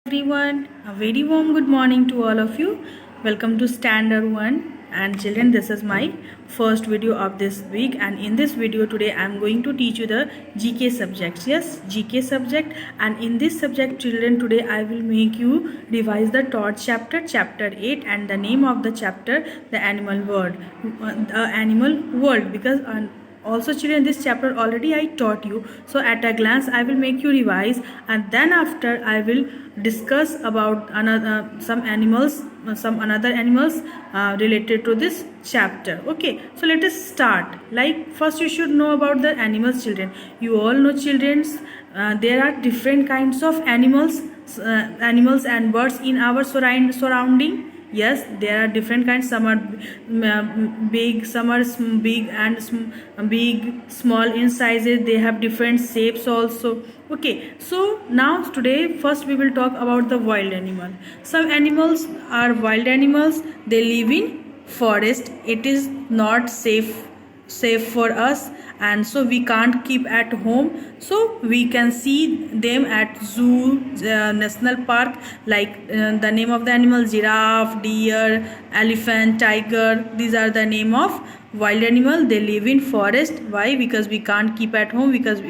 Everyone, a very warm good morning to all of you. Welcome to Standard 1. And children, this is my first video of this week, and in this video today I am going to teach you the GK subjects. Yes, GK subject. And in this subject, children, today I will make you revise the third chapter 8, and the name of the chapter, the animal world, because also children, this chapter already I taught you, so at a glance I will make you revise, and then after I will discuss about some another animals related to this chapter. Okay, so let us start. Like, first you should know about the animals, children. You all know, children, there are different kinds of animals and birds in our surrounding. Yes, there are different kinds. Some are big, some are big and big, small in sizes. They have different shapes also. Okay, so now today first we will talk about the wild animal. Some animals are wild animals. They live in forest. It is not safe for us, and so we can't keep at home, so we can see them at zoo, national park, like the name of the animal: giraffe, deer, elephant, tiger. These are the name of wild animal. They live in forest. Why? Because we can't keep at home, because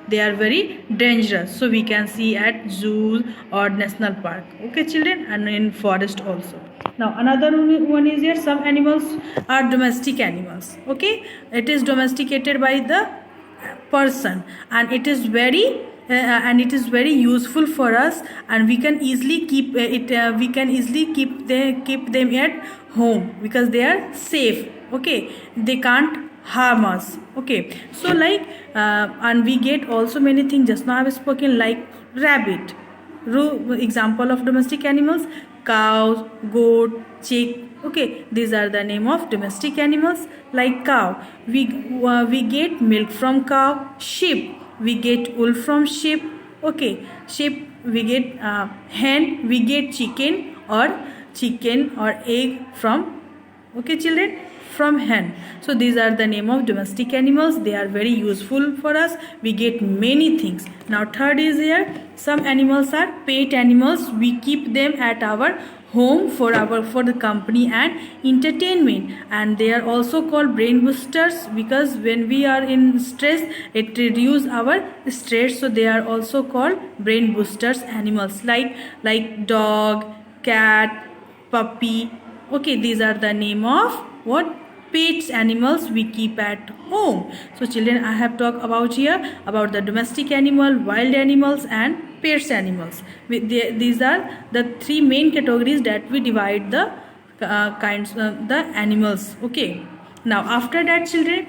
they are very dangerous, so we can see at zoo or national park. Okay children, and in forest also. Now another one is here, some animals are domestic animals. Okay, it is domesticated by the person, and it is very useful for us, and we can easily keep keep them at home because they are safe. Okay, they can't harm us. Okay, so like and we get also many things. Just now I have spoken, like rabbit. Example of domestic animals: cows, goat, chick. Okay, these are the name of domestic animals. Like cow, we get milk from cow. Sheep, we get wool from sheep. Okay, sheep, we get hen, we get chicken or egg from, okay children, from hen. So these are the name of domestic animals. They are very useful for us. We get many things. Now third is here, some animals are pet animals. We keep them at our home for the company and entertainment, and they are also called brain boosters, because when we are in stress, it reduces our stress. So they are also called brain boosters animals, like dog, cat, puppy. Okay, these are the name of what pets animals we keep at home. So children, I have talked about here about the domestic animal, wild animals, and pets animals. These are the three main categories that we divide the the animals. Okay, now after that children,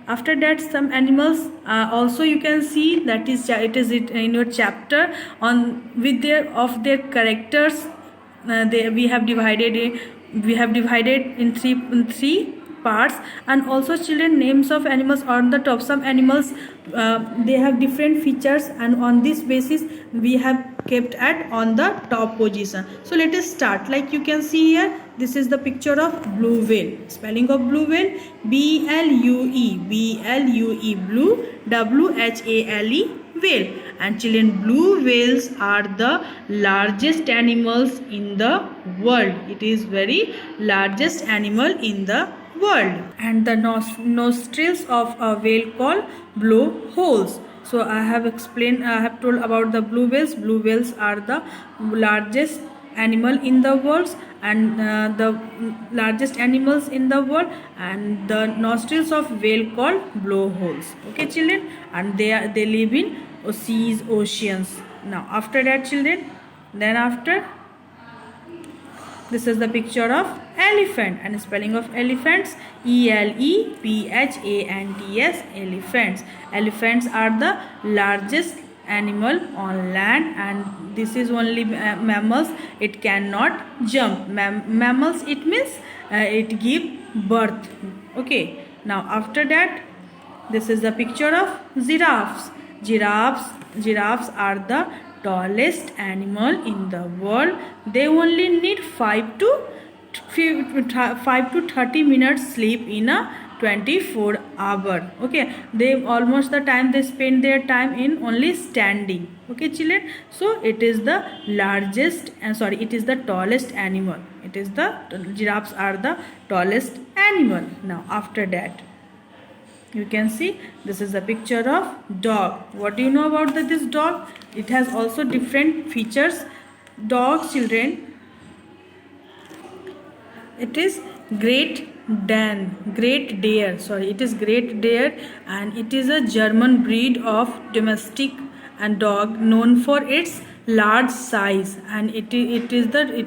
after that some animals also you can see, that is it is in your chapter on with their characters. We have divided in three parts, and also children, names of animals on the top. Some animals they have different features, and on this basis we have kept at on the top position. So let us start. Like you can see here, this is the picture of blue whale. Spelling of blue whale: BLUE, blue, WHALE, whale. And children, blue whales are the largest animals in the world. It is very largest animal in the world. And the nostrils of a whale called blowholes. So I have told about the blue whales. Blue whales are the largest animal in the world, and the largest animals in the world, and the nostrils of whale called blowholes. Okay children, and they live in seas, oceans. Now after that children, then after, this is the picture of elephant, and spelling of elephants: ELEPHANTS, elephants. Elephants are the largest animal on land, and this is only mammals. It cannot jump. Mammals, it means it give birth. Okay, now after that, this is the picture of giraffes. Giraffes are the tallest animal in the world. They only need 5 to 30 minutes sleep in a 24 hour. Okay, they almost the time they spend their time in only standing. Okay children, so it is the largest and sorry it is the tallest animal. It is the giraffes are the tallest animal. Now after that you can see this is a picture of dog. What do you know about this dog? It has also different features. Dog children, it is Great Dane, sorry, it is Great Dane, and it is a German breed of domestic and dog known for its large size, and it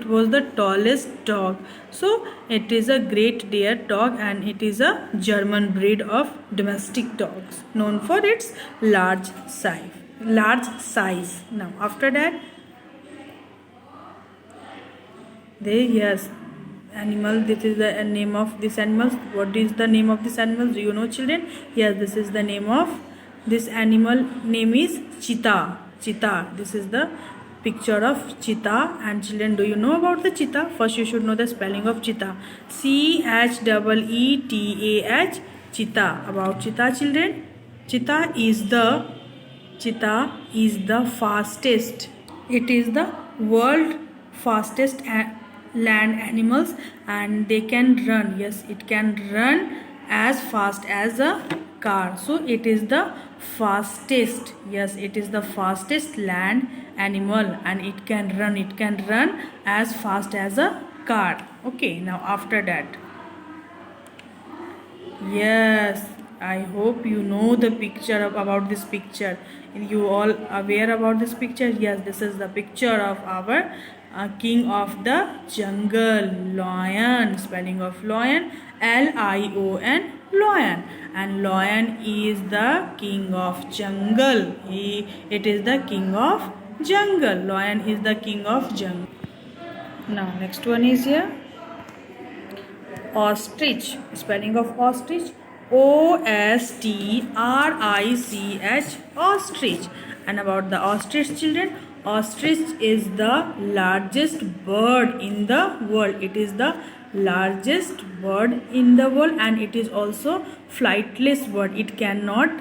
was the tallest dog. So it is a Great Dane dog, and it is a German breed of domestic dogs known for its large size. Now after that, yes, animal, this is the name of this animal. What is the name of this animal? Do you know children? Yes, this is the name of this animal. Name is cheetah. This is the picture of cheetah. And children, do you know about the cheetah? First you should know the spelling of cheetah. CHEETAH, cheetah. About cheetah children, cheetah is the fastest. It is the world fastest land animals, and they can run. Yes, it can run as fast as a car. So it is the fastest. Yes, it is the fastest land animal, and it can run as fast as a car. Okay, now after that, yes, I hope you know the picture about this picture. You all aware about this picture? Yes, this is the picture of our king of the jungle, lion. Spelling of lion, LION, lion. And lion is the king of jungle. It is the king of jungle. Lion is the king of jungle. Now next one is here, ostrich. Spelling of ostrich, OSTRICH, ostrich. And about the ostrich children, ostrich is the largest bird in the world. It is the largest bird in the world, and it is also flightless bird. It cannot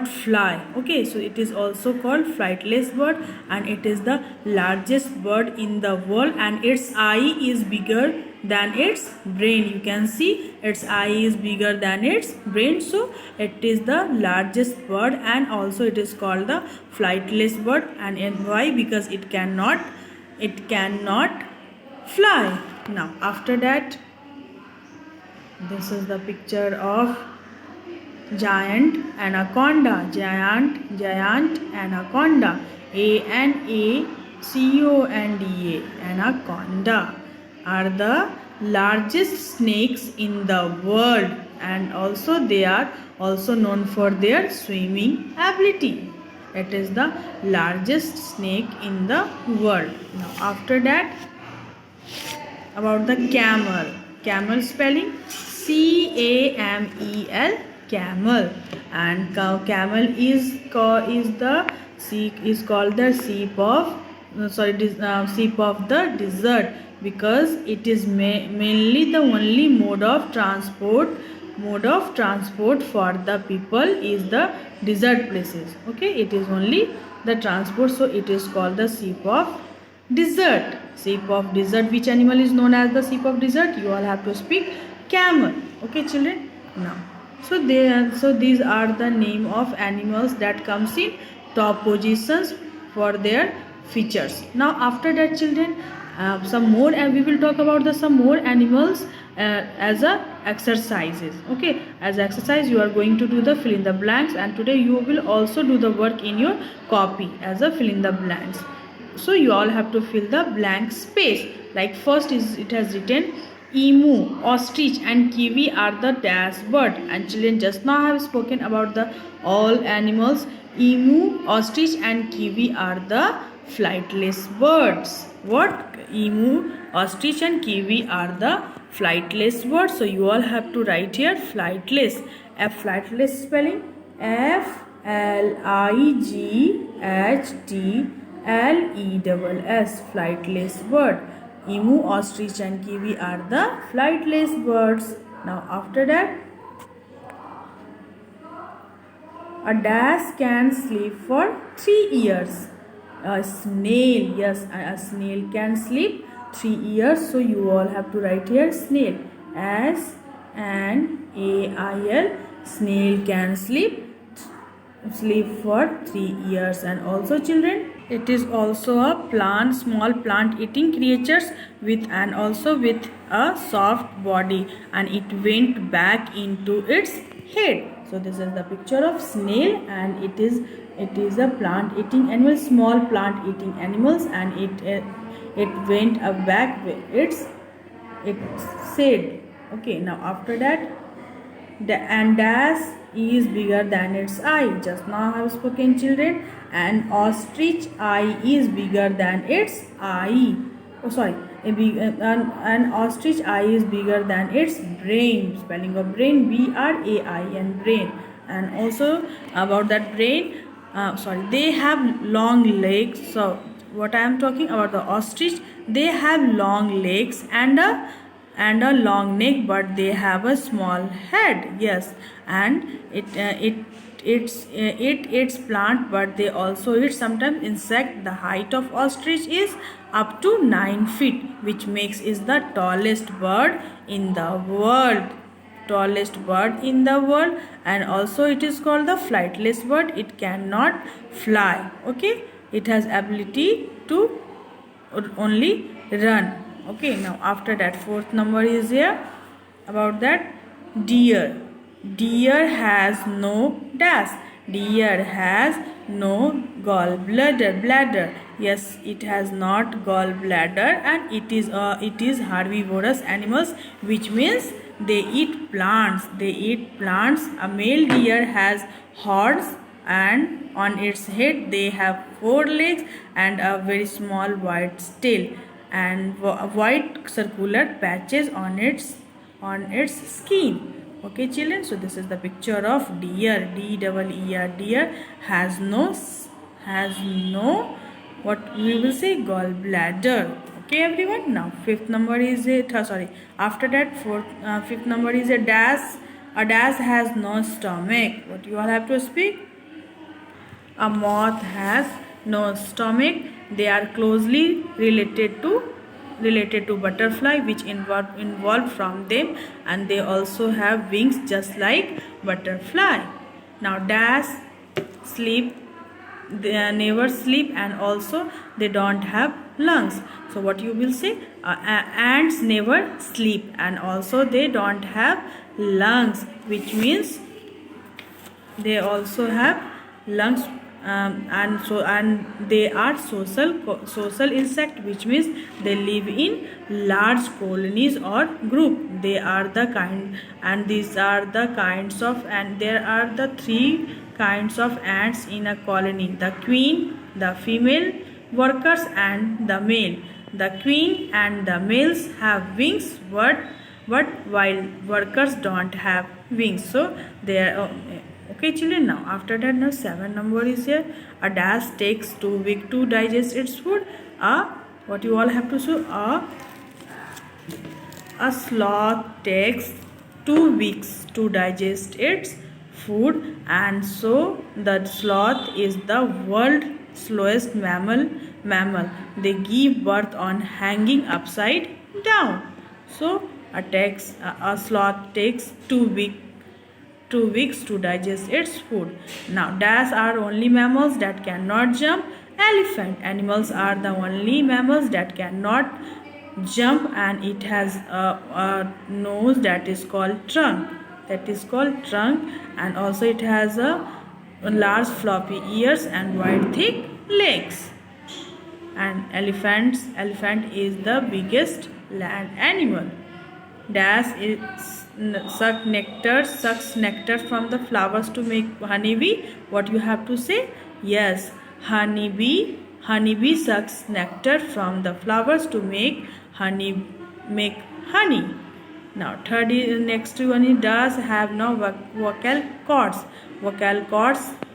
fly. Okay, so it is also called flightless bird, and it is the largest bird in the world, and its eye is bigger than its brain. You can see its eye is bigger than its brain, so it is the largest bird, and also it is called the flightless bird. And why? Because it cannot fly. Now after that, this is the picture of giant anaconda. Giant anaconda, ANACONDA. Anaconda are the largest snakes in the world, and also they are also known for their swimming ability. It is the largest snake in the world. Now after that, about the camel. Camel spelling CAMEL, camel. And camel is called the sheep of sheep of the desert, because it is mainly the only mode of transport for the people is the desert places. Okay, it is only the transport, so it is called the sheep of desert. Sheep of desert. Which animal is known as the sheep of desert? You all have to speak camel. Okay children. Now so these are the name of animals that comes in top positions for their features. Now after that children, some more, and we will talk about some more animals as exercises. Okay, as exercise you are going to do the fill in the blanks, and today you will also do the work in your copy as a fill in the blanks. So you all have to fill the blank space. Like first is, it has written emu, ostrich and kiwi are the dash bird. And children, just now I have spoken about the all animals. Emu, ostrich and kiwi are the flightless birds. What? Emu, ostrich and kiwi are the flightless birds. So you all have to write here flightless. Flightless spelling FLIGHTLESS, flightless bird. Emu, ostrich and kiwi are the flightless birds. Now after that, A dash can sleep for 3 years. A snail, yes, a snail can sleep 3 years. So you all have to write here snail. SNAIL. Snail can sleep for 3 years. And also children, it is also a plant, small plant eating creatures with a soft body, and it went back into its head. So this is the picture of snail, and it is a plant eating animal, small plant eating animals, and it went back its said. Okay, now after that, and dash is bigger than its eye. Just now I have spoken children. An ostrich eye is bigger than its eye. Oh sorry, an ostrich eye is bigger than its brain. Spelling of brain, BRAI, and brain. And also about that brain, they have long legs. So what I am talking about, the ostrich, they have long legs and a long neck, but they have a small head. Yes, and it eats plant, but they also eat sometimes insect. The height of ostrich is up to 9 feet, which makes is the tallest bird in the world. And also it is called the flightless bird. It cannot fly. Okay, it has ability to only run. Okay, now after that, fourth number is here. About that, deer has no dash. Deer has no bladder. Yes, it has not gallbladder, and it is herbivorous animals, which means they eat plants. A male deer has horns, and on its head they have 4 legs and a very small white tail, and white circular patches on its skin. Okay children, so this is the picture of deer. DEER. Deer has no what we will say, gallbladder. Okay everyone, now fifth number is after that fifth number is a dash. A dash has no stomach. What you all have to speak? A moth has no stomach. They are closely related to butterfly, which involved from them, and they also have wings just like butterfly. Now dash sleep, they never sleep, and also they don't have lungs. So what you will say? Ants never sleep, and also they don't have lungs, which means they also have lungs, and they are social insect, which means they live in large colonies or group. They are the kind, and these are the kinds of, and there are the 3 kinds of ants in a colony: the queen, the female workers, and the male. The queen and the males have wings, but while workers don't have wings. So they are okay children. Now after that, now 7 number is here. A dash takes 2 weeks to digest its food. What you all have to show? A sloth takes 2 weeks to digest its food, and so the sloth is the world's slowest mammal. They give birth on hanging upside down. So a sloth takes 2 weeks to digest its food. Now dash are only mammals that cannot jump. Elephant animals are the only mammals that cannot jump, and it has a nose that is called trunk. And also it has a large floppy ears and wide thick legs. And elephant is the biggest land animal. Dash sucks nectar from the flowers to make honeybee. What you have to say? Yes, honeybee sucks nectar from the flowers to make honey. Now next one is does have no vocal cords.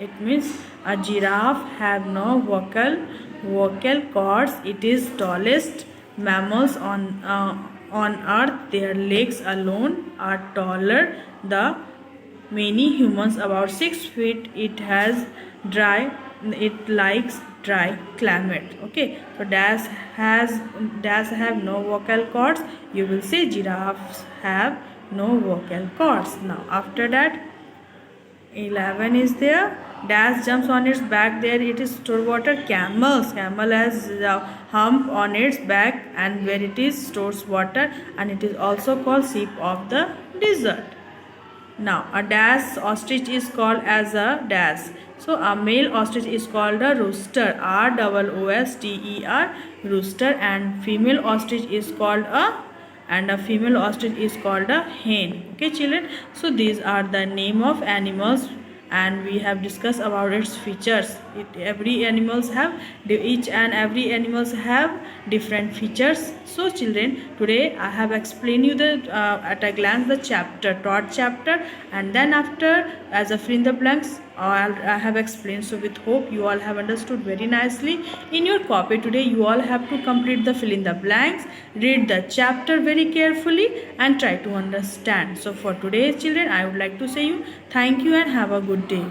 It means a giraffe have no vocal cords. It is tallest mammals on earth. Their legs alone are taller many humans about 6 feet. It has dry. It likes dry climate. Okay, so does have no vocal cords. You will say giraffes have no vocal cords. Now after that, 11 is there. Dash jumps on its back. There it is store water. Camel has a hump on its back, and where it is stores water, and it is also called sheep of the desert. Now a dash ostrich is called as a dash. So a male ostrich is called a rooster. ROOSTER, rooster, and female ostrich is called a female ostrich is called a hen. Okay children, so these are the name of animals, and we have discussed about its features. Each and every animals have different features. So children, today I have explained you the at a glance the third chapter, and then after as a fill in the blanks I have explained. So with hope you all have understood very nicely. In your copy today you all have to complete the fill in the blanks, read the chapter very carefully, and try to understand. So for today children, I would like to say you thank you and have a good day.